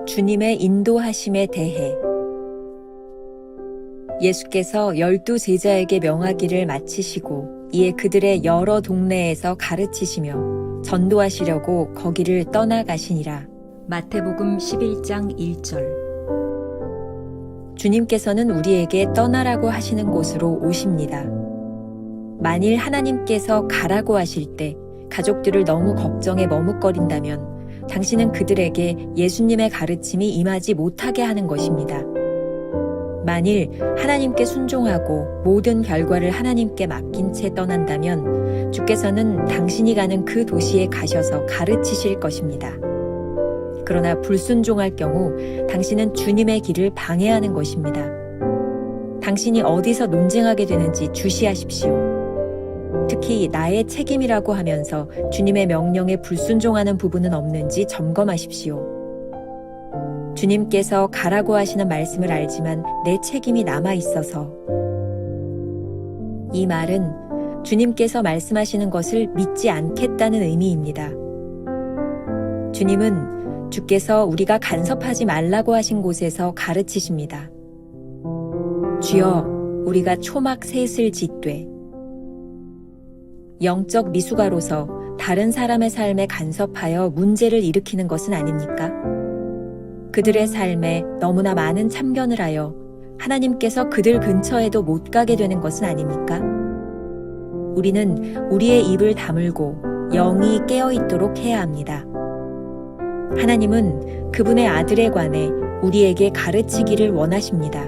주님의 인도하심에 대해 예수께서 12제자에게 명하기를 마치시고 이에 그들의 여러 동네에서 가르치시며 전도하시려고 거기를 떠나가시니라. 마태복음 11장 1절. 주님께서는 우리에게 떠나라고 하시는 곳으로 오십니다. 만일 하나님께서 가라고 하실 때 가족들을 너무 걱정해 머뭇거린다면 당신은 그들에게 예수님의 가르침이 임하지 못하게 하는 것입니다. 만일 하나님께 순종하고 모든 결과를 하나님께 맡긴 채 떠난다면 주께서는 당신이 가는 그 도시에 가셔서 가르치실 것입니다. 그러나 불순종할 경우 당신은 주님의 길을 방해하는 것입니다. 당신이 어디서 논쟁하게 되는지 주시하십시오. 특히 나의 책임이라고 하면서 주님의 명령에 불순종하는 부분은 없는지 점검하십시오. 주님께서 가라고 하시는 말씀을 알지만 내 책임이 남아 있어서. 이 말은 주님께서 말씀하시는 것을 믿지 않겠다는 의미입니다. 주님은 주께서 우리가 간섭하지 말라고 하신 곳에서 가르치십니다. 주여, 우리가 초막 셋을 짓되. 영적 미숙아로서 다른 사람의 삶에 간섭하여 문제를 일으키는 것은 아닙니까? 그들의 삶에 너무나 많은 참견을 하여 하나님께서 그들 근처에도 못 가게 되는 것은 아닙니까? 우리는 우리의 입을 다물고 영이 깨어 있도록 해야 합니다. 하나님은 그분의 아들에 관해 우리에게 가르치기를 원하십니다.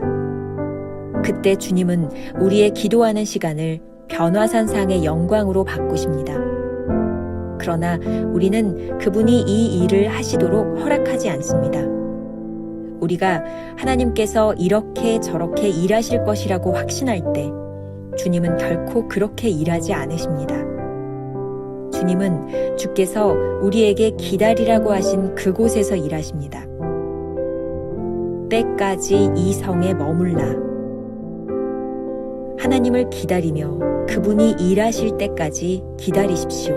그때 주님은 우리의 기도하는 시간을 변화산상의 영광으로 바꾸십니다. 그러나 우리는 그분이 이 일을 하시도록 허락하지 않습니다. 우리가 하나님께서 이렇게 저렇게 일하실 것이라고 확신할 때 주님은 결코 그렇게 일하지 않으십니다. 주님은 주께서 우리에게 기다리라고 하신 그곳에서 일하십니다. 때까지 이 성에 머물라. 하나님을 기다리며 그분이 일하실 때까지 기다리십시오.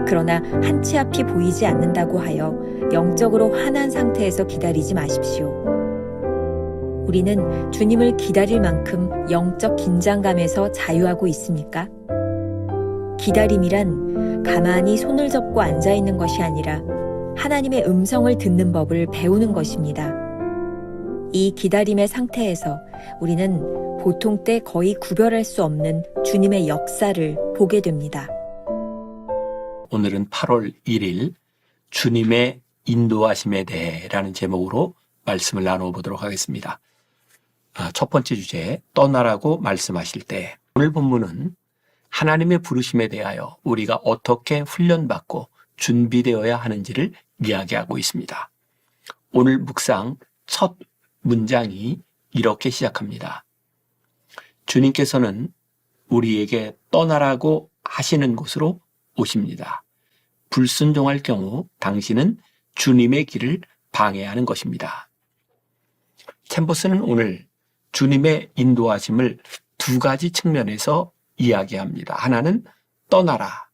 그러나 한 치 앞이 보이지 않는다고 하여 영적으로 화난 상태에서 기다리지 마십시오. 우리는 주님을 기다릴 만큼 영적 긴장감에서 자유하고 있습니까? 기다림이란 가만히 손을 접고 앉아있는 것이 아니라 하나님의 음성을 듣는 법을 배우는 것입니다. 이 기다림의 상태에서 우리는 보통 때 거의 구별할 수 없는 주님의 역사를 보게 됩니다. 오늘은 8월 1일 주님의 인도하심에 대해라는 제목으로 말씀을 나누어 보도록 하겠습니다. 첫 번째 주제, 떠나라고 말씀하실 때. 오늘 본문은 하나님의 부르심에 대하여 우리가 어떻게 훈련받고 준비되어야 하는지를 이야기하고 있습니다. 오늘 묵상 첫 문장이 이렇게 시작합니다. 주님께서는 우리에게 떠나라고 하시는 곳으로 오십니다. 불순종할 경우 당신은 주님의 길을 방해하는 것입니다. 챔버스는 오늘 주님의 인도하심을 두 가지 측면에서 이야기합니다. 하나는 떠나라,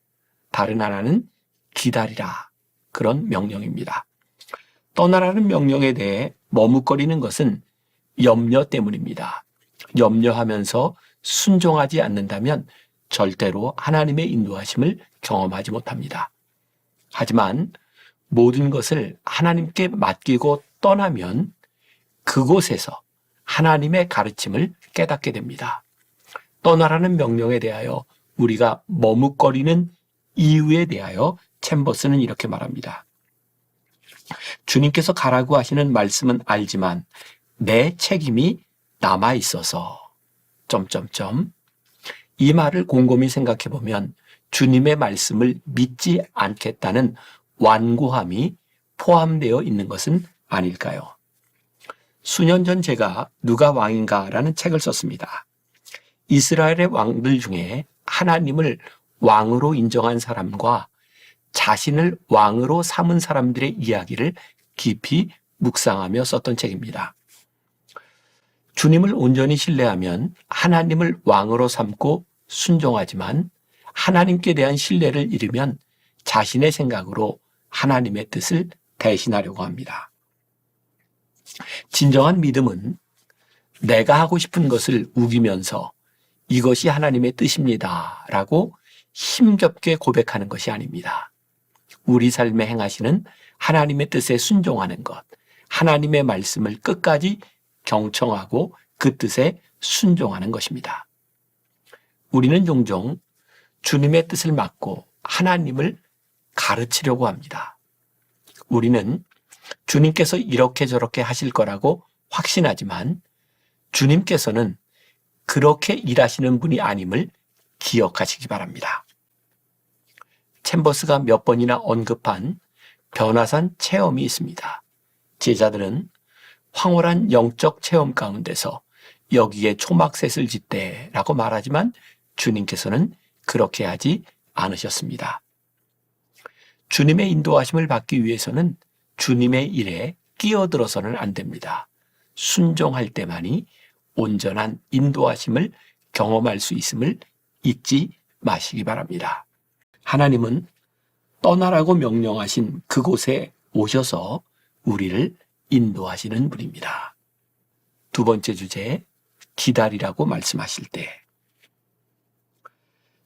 다른 하나는 기다리라. 그런 명령입니다. 떠나라는 명령에 대해 머뭇거리는 것은 염려 때문입니다. 염려하면서 순종하지 않는다면 절대로 하나님의 인도하심을 경험하지 못합니다. 하지만 모든 것을 하나님께 맡기고 떠나면 그곳에서 하나님의 가르침을 깨닫게 됩니다. 떠나라는 명령에 대하여 우리가 머뭇거리는 이유에 대하여 챔버스는 이렇게 말합니다. 주님께서 가라고 하시는 말씀은 알지만 내 책임이 남아 있어서 이 말을 곰곰이 생각해 보면 주님의 말씀을 믿지 않겠다는 완고함이 포함되어 있는 것은 아닐까요? 수년 전 제가 누가 왕인가라는 책을 썼습니다. 이스라엘의 왕들 중에 하나님을 왕으로 인정한 사람과 자신을 왕으로 삼은 사람들의 이야기를 깊이 묵상하며 썼던 책입니다. 주님을 온전히 신뢰하면 하나님을 왕으로 삼고 순종하지만 하나님께 대한 신뢰를 잃으면 자신의 생각으로 하나님의 뜻을 대신하려고 합니다. 진정한 믿음은 내가 하고 싶은 것을 우기면서 이것이 하나님의 뜻입니다 라고 힘겹게 고백하는 것이 아닙니다. 우리 삶에 행하시는 하나님의 뜻에 순종하는 것, 하나님의 말씀을 끝까지 경청하고 그 뜻에 순종하는 것입니다. 우리는 종종 주님의 뜻을 막고 하나님을 가르치려고 합니다. 우리는 주님께서 이렇게 저렇게 하실 거라고 확신하지만 주님께서는 그렇게 일하시는 분이 아님을 기억하시기 바랍니다. 챔버스가 몇 번이나 언급한 변화산 체험이 있습니다. 제자들은 황홀한 영적 체험 가운데서 여기에 초막셋을 짓대라고 말하지만 주님께서는 그렇게 하지 않으셨습니다. 주님의 인도하심을 받기 위해서는 주님의 일에 끼어들어서는 안 됩니다. 순종할 때만이 온전한 인도하심을 경험할 수 있음을 잊지 마시기 바랍니다. 하나님은 떠나라고 명령하신 그곳에 오셔서 우리를 인도하시는 분입니다. 두 번째 주제, 기다리라고 말씀하실 때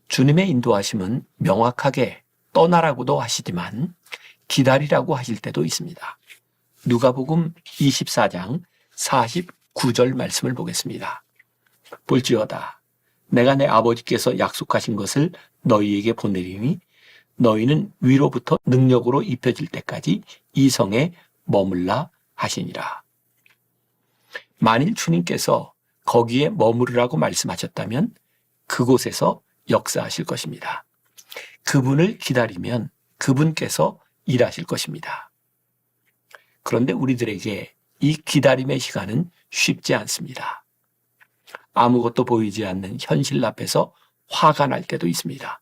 주님의 인도하심은 명확하게 떠나라고도 하시지만 기다리라고 하실 때도 있습니다. 누가복음 24장 49절 말씀을 보겠습니다. 볼지어다 내가 내 아버지께서 약속하신 것을 너희에게 보내리니 너희는 위로부터 능력으로 입혀질 때까지 이 성에 머물라 하시니라. 만일 주님께서 거기에 머무르라고 말씀하셨다면 그곳에서 역사하실 것입니다. 그분을 기다리면 그분께서 일하실 것입니다. 그런데 우리들에게 이 기다림의 시간은 쉽지 않습니다. 아무것도 보이지 않는 현실 앞에서 화가 날 때도 있습니다.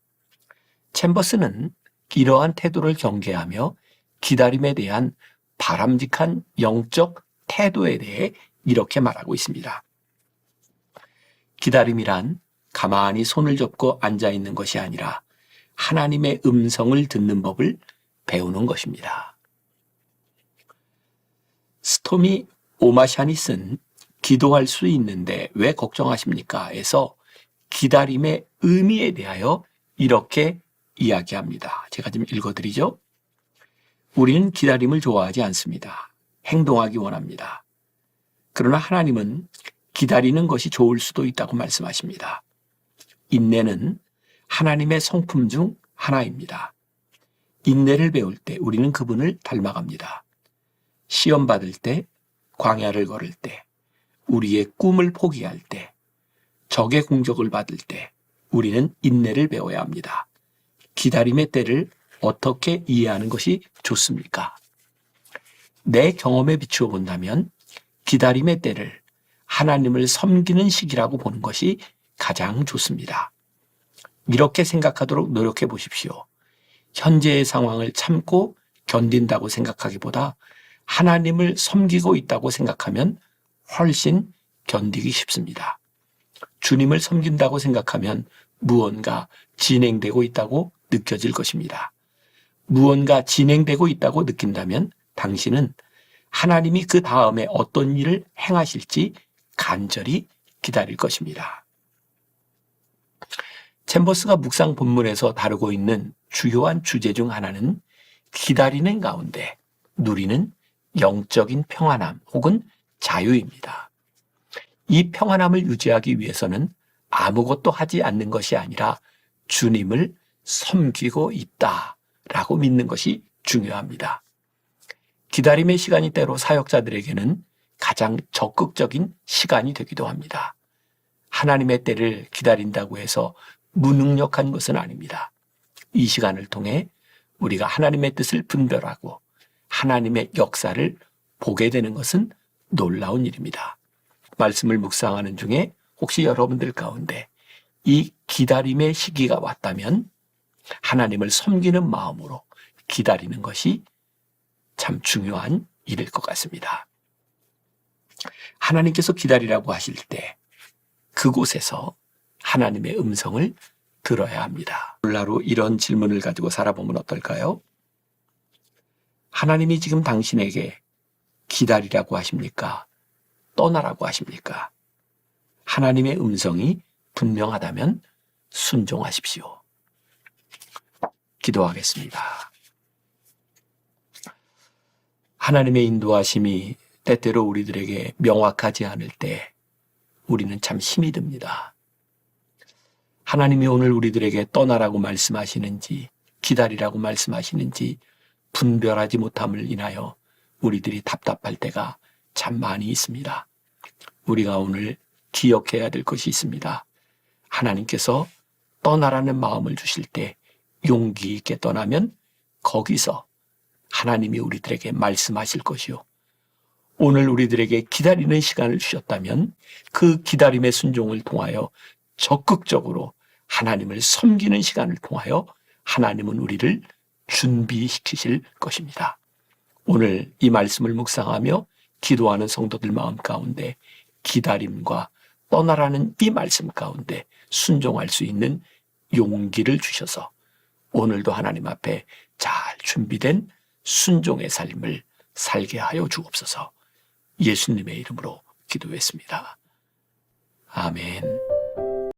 챔버스는 이러한 태도를 경계하며 기다림에 대한 바람직한 영적 태도에 대해 이렇게 말하고 있습니다. 기다림이란 가만히 손을 접고 앉아있는 것이 아니라 하나님의 음성을 듣는 법을 배우는 것입니다. 스토미 오마샨이 쓴 기도할 수 있는데 왜 걱정하십니까? 에서 기다림의 의미에 대하여 이렇게 이야기합니다. 제가 좀 읽어드리죠. 우리는 기다림을 좋아하지 않습니다. 행동하기 원합니다. 그러나 하나님은 기다리는 것이 좋을 수도 있다고 말씀하십니다. 인내는 하나님의 성품 중 하나입니다. 인내를 배울 때 우리는 그분을 닮아갑니다. 시험 받을 때, 광야를 걸을 때, 우리의 꿈을 포기할 때, 적의 공격을 받을 때 우리는 인내를 배워야 합니다. 기다림의 때를 어떻게 이해하는 것이 좋습니까? 내 경험에 비추어 본다면 기다림의 때를 하나님을 섬기는 시기라고 보는 것이 가장 좋습니다. 이렇게 생각하도록 노력해 보십시오. 현재의 상황을 참고 견딘다고 생각하기보다 하나님을 섬기고 있다고 생각하면 훨씬 견디기 쉽습니다. 주님을 섬긴다고 생각하면 무언가 진행되고 있다고 느껴질 것입니다. 무언가 진행되고 있다고 느낀다면 당신은 하나님이 그 다음에 어떤 일을 행하실지 간절히 기다릴 것입니다. 챔버스가 묵상 본문에서 다루고 있는 주요한 주제 중 하나는 기다리는 가운데 누리는 영적인 평안함 혹은 자유입니다. 이 평안함을 유지하기 위해서는 아무것도 하지 않는 것이 아니라 주님을 섬기고 있다라고 믿는 것이 중요합니다. 기다림의 시간이 때로 사역자들에게는 가장 적극적인 시간이 되기도 합니다. 하나님의 때를 기다린다고 해서 무능력한 것은 아닙니다. 이 시간을 통해 우리가 하나님의 뜻을 분별하고 하나님의 역사를 보게 되는 것은 놀라운 일입니다. 말씀을 묵상하는 중에 혹시 여러분들 가운데 이 기다림의 시기가 왔다면 하나님을 섬기는 마음으로 기다리는 것이 참 중요한 일일 것 같습니다. 하나님께서 기다리라고 하실 때 그곳에서 하나님의 음성을 들어야 합니다. 오늘하루 이런 질문을 가지고 살아보면 어떨까요? 하나님이 지금 당신에게 기다리라고 하십니까? 떠나라고 하십니까? 하나님의 음성이 분명하다면 순종하십시오. 기도하겠습니다. 하나님의 인도하심이 때때로 우리들에게 명확하지 않을 때 우리는 참 힘이 듭니다. 하나님이 오늘 우리들에게 떠나라고 말씀하시는지 기다리라고 말씀하시는지 분별하지 못함을 인하여 우리들이 답답할 때가 참 많이 있습니다. 우리가 오늘 기억해야 될 것이 있습니다. 하나님께서 떠나라는 마음을 주실 때 용기 있게 떠나면 거기서 하나님이 우리들에게 말씀하실 것이요. 오늘 우리들에게 기다리는 시간을 주셨다면 그 기다림의 순종을 통하여 적극적으로 하나님을 섬기는 시간을 통하여 하나님은 우리를 준비시키실 것입니다. 오늘 이 말씀을 묵상하며 기도하는 성도들 마음 가운데 기다림과 떠나라는 이 말씀 가운데 순종할 수 있는 용기를 주셔서 오늘도 하나님 앞에 잘 준비된 순종의 삶을 살게 하여 주옵소서. 예수님의 이름으로 기도했습니다. 아멘.